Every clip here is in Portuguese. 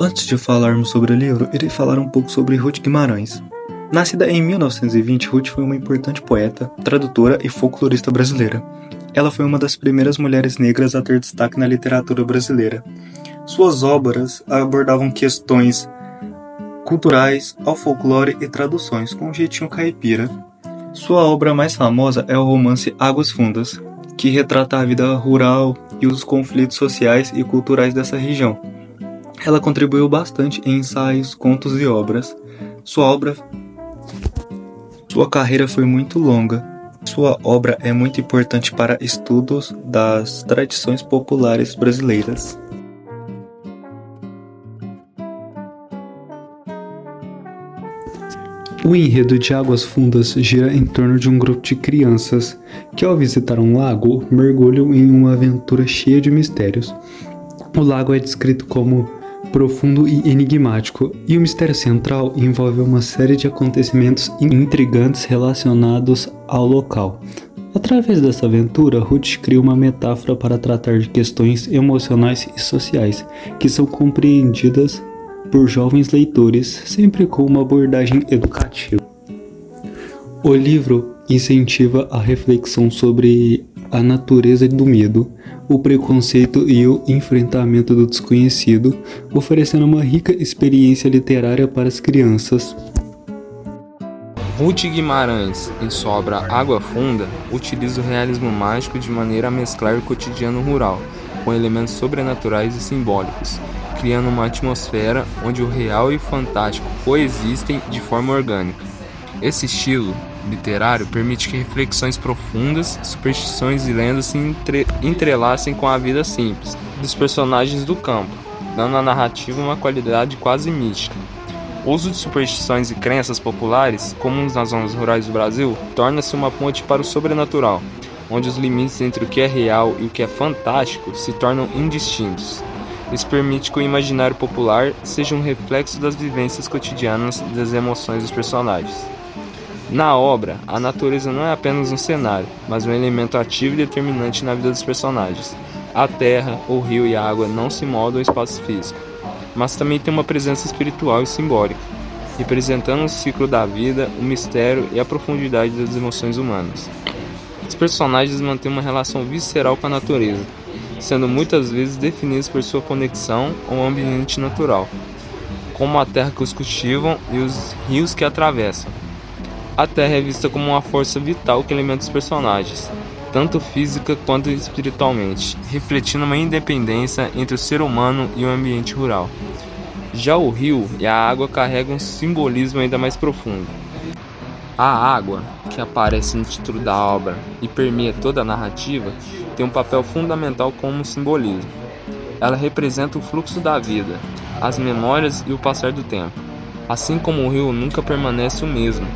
Antes de falarmos sobre o livro, irei falar um pouco sobre Ruth Guimarães. Nascida em 1920, Ruth foi uma importante poeta, tradutora e folclorista brasileira. Ela foi uma das primeiras mulheres negras a ter destaque na literatura brasileira. Suas obras abordavam questões culturais, ao folclore e traduções com um jeitinho caipira. Sua obra mais famosa é o romance Águas Fundas, que retrata a vida rural e os conflitos sociais e culturais dessa região. Ela contribuiu bastante em ensaios, contos e obras. Sua carreira foi muito longa. Sua obra é muito importante para estudos das tradições populares brasileiras. O enredo de Águas Fundas gira em torno de um grupo de crianças que, ao visitar um lago, mergulham em uma aventura cheia de mistérios. O lago é descrito como profundo e enigmático, e o mistério central envolve uma série de acontecimentos intrigantes relacionados ao local. Através dessa aventura, Ruth cria uma metáfora para tratar de questões emocionais e sociais que são compreendidas por jovens leitores, sempre com uma abordagem educativa. O livro incentiva a reflexão sobre a natureza do medo, o preconceito e o enfrentamento do desconhecido, oferecendo uma rica experiência literária para as crianças. Ruth Guimarães, em sua obra Água Funda, utiliza o realismo mágico de maneira a mesclar o cotidiano rural com elementos sobrenaturais e simbólicos, criando uma atmosfera onde o real e o fantástico coexistem de forma orgânica. Esse estilo literário permite que reflexões profundas, superstições e lendas se entrelacem com a vida simples dos personagens do campo, dando à narrativa uma qualidade quase mística. O uso de superstições e crenças populares, comuns nas zonas rurais do Brasil, torna-se uma ponte para o sobrenatural, onde os limites entre o que é real e o que é fantástico se tornam indistintos. Isso permite que o imaginário popular seja um reflexo das vivências cotidianas e das emoções dos personagens. Na obra, a natureza não é apenas um cenário, mas um elemento ativo e determinante na vida dos personagens. A terra, o rio e a água não se moldam ao espaço físico, mas também tem uma presença espiritual e simbólica, representando o ciclo da vida, o mistério e a profundidade das emoções humanas. Os personagens mantêm uma relação visceral com a natureza, sendo muitas vezes definidos por sua conexão ao ambiente natural, como a terra que os cultivam e os rios que atravessam. A terra é vista como uma força vital que alimenta os personagens, tanto física quanto espiritualmente, refletindo uma independência entre o ser humano e o ambiente rural. Já o rio e a água carregam um simbolismo ainda mais profundo. A água, que aparece no título da obra e permeia toda a narrativa, tem um papel fundamental como simbolismo. Ela representa o fluxo da vida, as memórias e o passar do tempo. Assim como o rio nunca permanece o mesmo,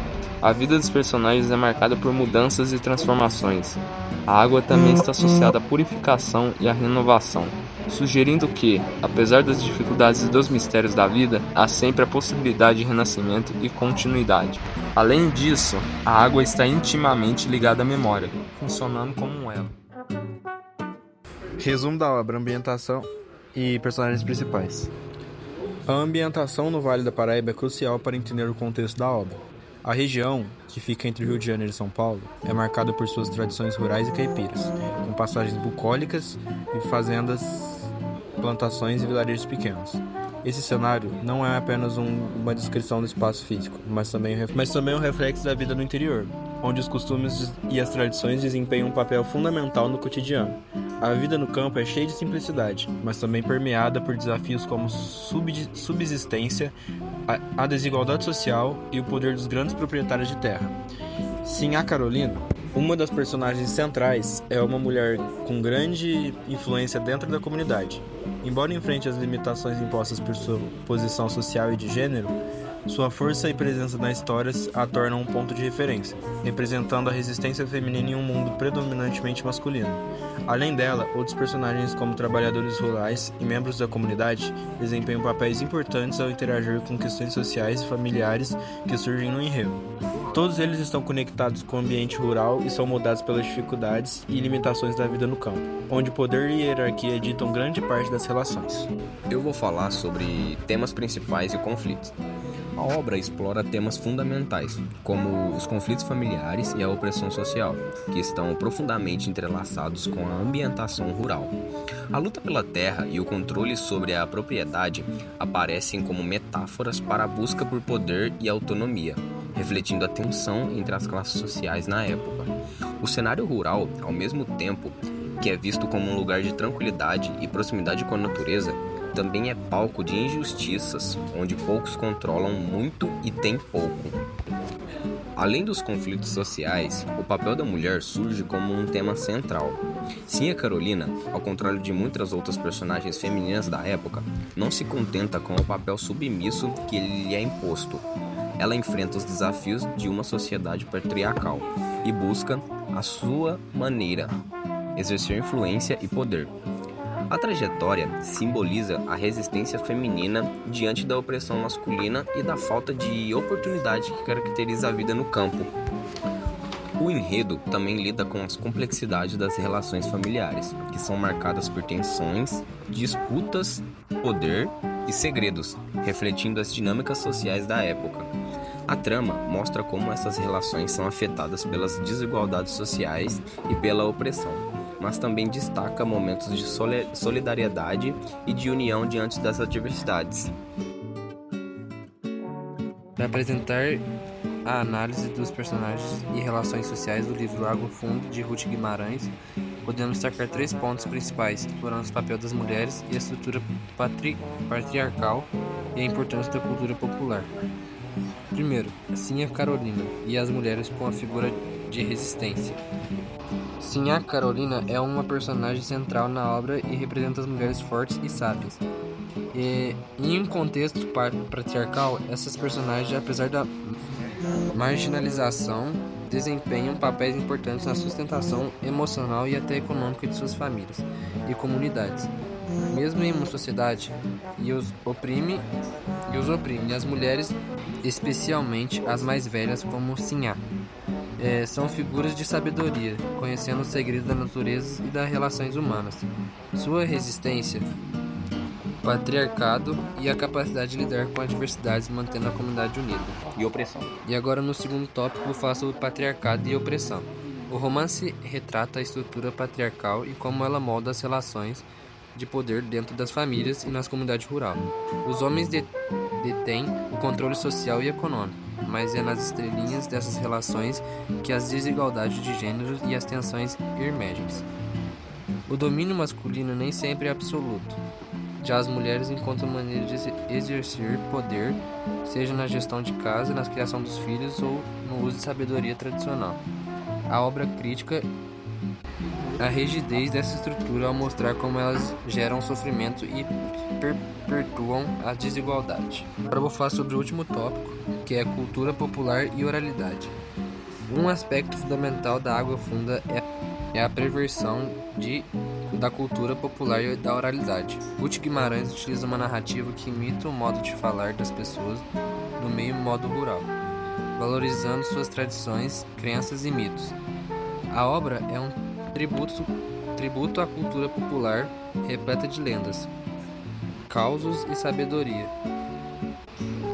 a vida dos personagens é marcada por mudanças e transformações. A água também está associada à purificação e à renovação, sugerindo que, apesar das dificuldades e dos mistérios da vida, há sempre a possibilidade de renascimento e continuidade. Além disso, a água está intimamente ligada à memória, funcionando como um elo. Resumo da obra: ambientação e personagens principais. A ambientação no Vale da Paraíba é crucial para entender o contexto da obra. A região, que fica entre Rio de Janeiro e São Paulo, é marcada por suas tradições rurais e caipiras, com passagens bucólicas e fazendas, plantações e vilarejos pequenos. Esse cenário não é apenas uma descrição do espaço físico, mas também um reflexo da vida no interior, onde os costumes e as tradições desempenham um papel fundamental no cotidiano. A vida no campo é cheia de simplicidade, mas também permeada por desafios como subsistência, a desigualdade social e o poder dos grandes proprietários de terra. Sinhá Carolina, uma das personagens centrais, é uma mulher com grande influência dentro da comunidade. Embora enfrente as limitações impostas por sua posição social e de gênero, Sua força e presença na história a tornam um ponto de referência, representando a resistência feminina em um mundo predominantemente masculino. Além dela, outros personagens como trabalhadores rurais e membros da comunidade desempenham papéis importantes ao interagir com questões sociais e familiares que surgem no enredo. Todos eles estão conectados com o ambiente rural e são moldados pelas dificuldades e limitações da vida no campo, onde poder e hierarquia ditam grande parte das relações. Eu vou falar sobre temas principais e conflitos. A obra explora temas fundamentais, como os conflitos familiares e a opressão social, que estão profundamente entrelaçados com a ambientação rural. A luta pela terra e o controle sobre a propriedade aparecem como metáforas para a busca por poder e autonomia, refletindo a tensão entre as classes sociais na época. O cenário rural, ao mesmo tempo que é visto como um lugar de tranquilidade e proximidade com a natureza, também é palco de injustiças, onde poucos controlam muito e têm pouco. Além dos conflitos sociais, o papel da mulher surge como um tema central. Sinha Carolina, ao contrário de muitas outras personagens femininas da época, não se contenta com o papel submisso que lhe é imposto. Ela enfrenta os desafios de uma sociedade patriarcal e busca, à sua maneira, exercer influência e poder. A trajetória simboliza a resistência feminina diante da opressão masculina e da falta de oportunidade que caracteriza a vida no campo. O enredo também lida com as complexidades das relações familiares, que são marcadas por tensões, disputas, poder e segredos, refletindo as dinâmicas sociais da época. A trama mostra como essas relações são afetadas pelas desigualdades sociais e pela opressão, mas também destaca momentos de solidariedade e de união diante das adversidades. Para apresentar a análise dos personagens e relações sociais do livro Água Funda, de Ruth Guimarães, podemos destacar 3 pontos principais, explorando o papel das mulheres e a estrutura patriarcal e a importância da cultura popular. Primeiro, Sinha Carolina e as mulheres com a figura de resistência. Sinha Carolina é uma personagem central na obra e representa as mulheres fortes e sábias. Em um contexto patriarcal, essas personagens, apesar da marginalização, desempenham papéis importantes na sustentação emocional e até econômica de suas famílias e comunidades. Mesmo em uma sociedade que os oprime, as mulheres, especialmente as mais velhas como Sinha, são figuras de sabedoria, conhecendo os segredos da natureza e das relações humanas. Sua resistência, patriarcado e a capacidade de lidar com adversidades, mantendo a comunidade unida. E opressão. E agora, no segundo tópico, vou falar sobre patriarcado e opressão. O romance retrata a estrutura patriarcal e como ela molda as relações de poder dentro das famílias e nas comunidades rurais. Os homens detêm o controle social e econômico, mas é nas estrelinhas dessas relações que as desigualdades de gêneros e as tensões emergem. O domínio masculino nem sempre é absoluto. Já as mulheres encontram maneiras de exercer poder, seja na gestão de casa, na criação dos filhos ou no uso de sabedoria tradicional. A obra crítica a rigidez dessa estrutura ao mostrar como elas geram sofrimento e perpetuam a desigualdade. Agora eu vou falar sobre o último tópico, que é cultura popular e oralidade. Um aspecto fundamental da Água Funda é a preversão da cultura popular e da oralidade. Ruth Guimarães utiliza uma narrativa que imita o modo de falar das pessoas do meio modo rural, valorizando suas tradições, crenças e mitos. A obra é um tributo à cultura popular, repleta de lendas, causos e sabedoria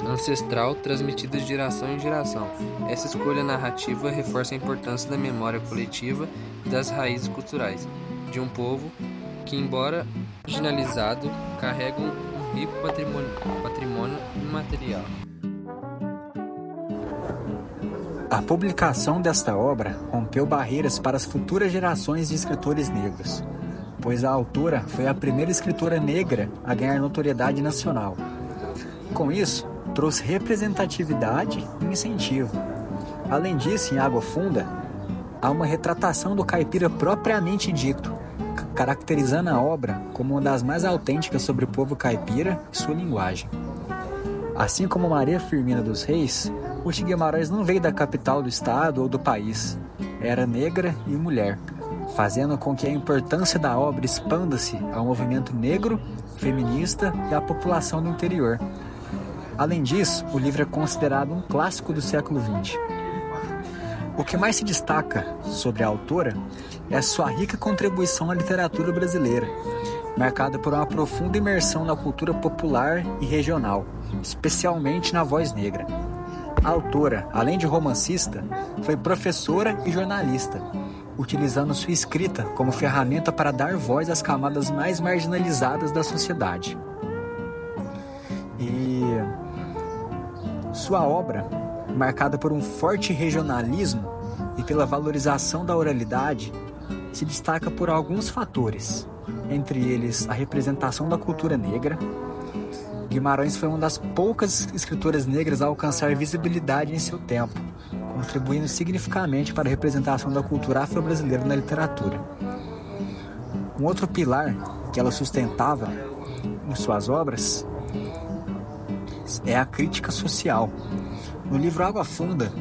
ancestral transmitida de geração em geração. Essa escolha narrativa reforça a importância da memória coletiva e das raízes culturais de um povo que, embora marginalizado, carrega um rico patrimônio imaterial. A publicação desta obra rompeu barreiras para as futuras gerações de escritores negros, pois a autora foi a primeira escritora negra a ganhar notoriedade nacional. Com isso, trouxe representatividade e incentivo. Além disso, em Água Funda, há uma retratação do caipira propriamente dito, caracterizando a obra como uma das mais autênticas sobre o povo caipira e sua linguagem. Assim como Maria Firmina dos Reis, Ruth Guimarães não veio da capital do estado ou do país. Era negra e mulher, fazendo com que a importância da obra expanda-se ao movimento negro, feminista e à população do interior. Além disso, o livro é considerado um clássico do século XX. O que mais se destaca sobre a autora é a sua rica contribuição à literatura brasileira, marcada por uma profunda imersão na cultura popular e regional, especialmente na voz negra. A autora, além de romancista, foi professora e jornalista, utilizando sua escrita como ferramenta para dar voz às camadas mais marginalizadas da sociedade. E sua obra, marcada por um forte regionalismo e pela valorização da oralidade, se destaca por alguns fatores, entre eles a representação da cultura negra. Guimarães foi uma das poucas escritoras negras a alcançar visibilidade em seu tempo, contribuindo significativamente para a representação da cultura afro-brasileira na literatura. Um outro pilar que ela sustentava em suas obras é a crítica social. No livro Água Funda,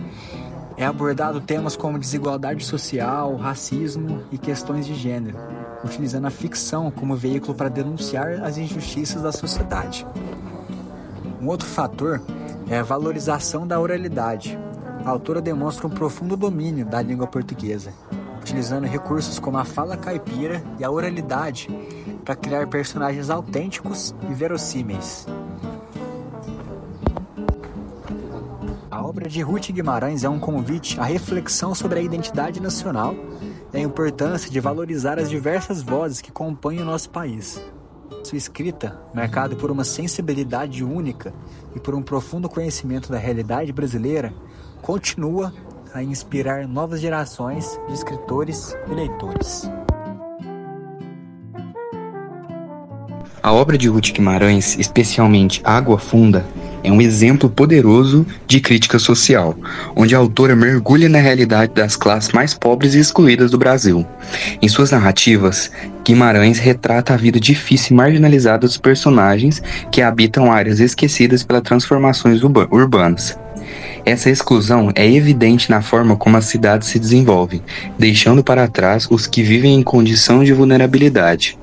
é abordado temas como desigualdade social, racismo e questões de gênero, utilizando a ficção como veículo para denunciar as injustiças da sociedade. Um outro fator é a valorização da oralidade. A autora demonstra um profundo domínio da língua portuguesa, utilizando recursos como a fala caipira e a oralidade para criar personagens autênticos e verossímeis. A obra de Ruth Guimarães é um convite à reflexão sobre a identidade nacional e a importância de valorizar as diversas vozes que compõem o nosso país. Sua escrita, marcada por uma sensibilidade única e por um profundo conhecimento da realidade brasileira, continua a inspirar novas gerações de escritores e leitores. A obra de Ruth Guimarães, especialmente Água Funda, é um exemplo poderoso de crítica social, onde a autora mergulha na realidade das classes mais pobres e excluídas do Brasil. Em suas narrativas, Guimarães retrata a vida difícil e marginalizada dos personagens que habitam áreas esquecidas pelas transformações urbanas. Essa exclusão é evidente na forma como as cidades se desenvolvem, deixando para trás os que vivem em condição de vulnerabilidade.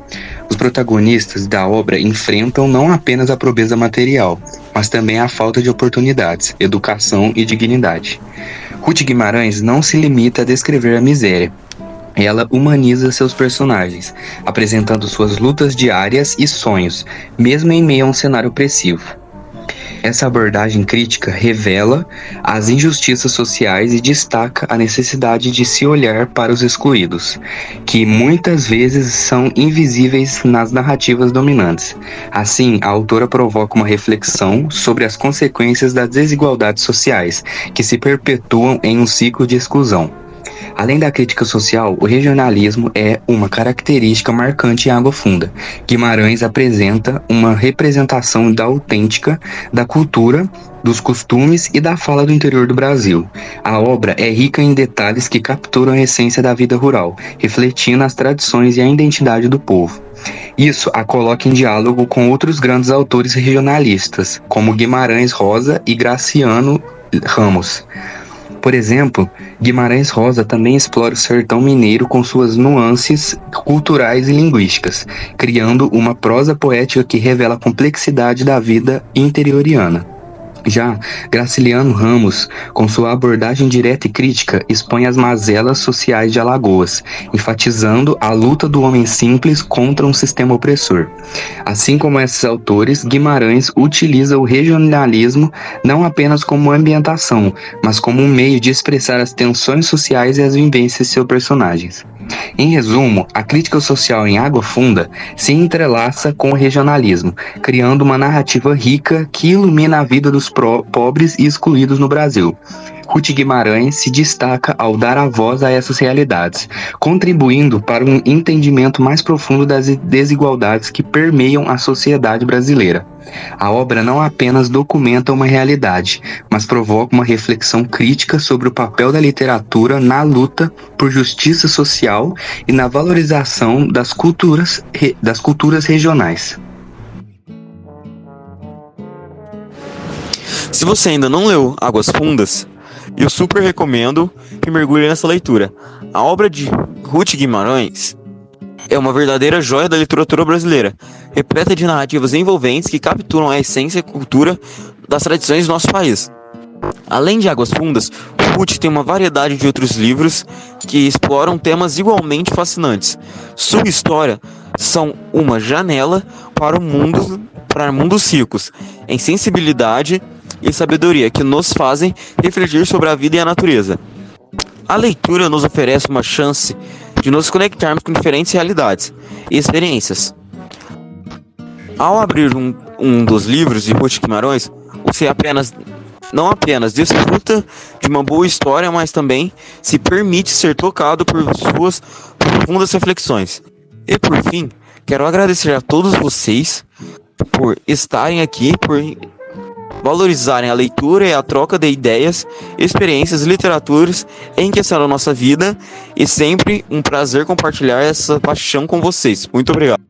Os protagonistas da obra enfrentam não apenas a pobreza material, mas também a falta de oportunidades, educação e dignidade. Ruth Guimarães não se limita a descrever a miséria. Ela humaniza seus personagens, apresentando suas lutas diárias e sonhos, mesmo em meio a um cenário opressivo. Essa abordagem crítica revela as injustiças sociais e destaca a necessidade de se olhar para os excluídos, que muitas vezes são invisíveis nas narrativas dominantes. Assim, a autora provoca uma reflexão sobre as consequências das desigualdades sociais, que se perpetuam em um ciclo de exclusão. Além da crítica social, o regionalismo é uma característica marcante em Água Funda. Guimarães apresenta uma representação autêntica da cultura, dos costumes e da fala do interior do Brasil. A obra é rica em detalhes que capturam a essência da vida rural, refletindo as tradições e a identidade do povo. Isso a coloca em diálogo com outros grandes autores regionalistas, como Guimarães Rosa e Graciliano Ramos. Por exemplo, Guimarães Rosa também explora o sertão mineiro com suas nuances culturais e linguísticas, criando uma prosa poética que revela a complexidade da vida interioriana. Já Graciliano Ramos, com sua abordagem direta e crítica, expõe as mazelas sociais de Alagoas, enfatizando a luta do homem simples contra um sistema opressor. Assim como esses autores, Guimarães utiliza o regionalismo não apenas como ambientação, mas como um meio de expressar as tensões sociais e as vivências de seus personagens. Em resumo, a crítica social em Água Funda se entrelaça com o regionalismo, criando uma narrativa rica que ilumina a vida dos pobres e excluídos no Brasil. Ruth Guimarães se destaca ao dar a voz a essas realidades, contribuindo para um entendimento mais profundo das desigualdades que permeiam a sociedade brasileira. A obra não apenas documenta uma realidade, mas provoca uma reflexão crítica sobre o papel da literatura na luta por justiça social e na valorização das culturas regionais. Se você ainda não leu Águas Fundas, eu super recomendo que mergulhe nessa leitura. A obra de Ruth Guimarães é uma verdadeira joia da literatura brasileira, repleta de narrativas envolventes que capturam a essência e cultura das tradições do nosso país. Além de Águas Fundas, Ruth tem uma variedade de outros livros que exploram temas igualmente fascinantes. Sua história são uma janela para mundos ricos, em sensibilidade e sabedoria que nos fazem refletir sobre a vida e a natureza. A leitura nos oferece uma chance de nos conectarmos com diferentes realidades e experiências. Ao abrir um dos livros de Ruth Guimarães, você não apenas desfruta de uma boa história, mas também se permite ser tocado por suas profundas reflexões. E por fim, quero agradecer a todos vocês por estarem aqui, por valorizarem a leitura e a troca de ideias, experiências, literaturas enriqueceram a nossa vida, e sempre um prazer compartilhar essa paixão com vocês. Muito obrigado.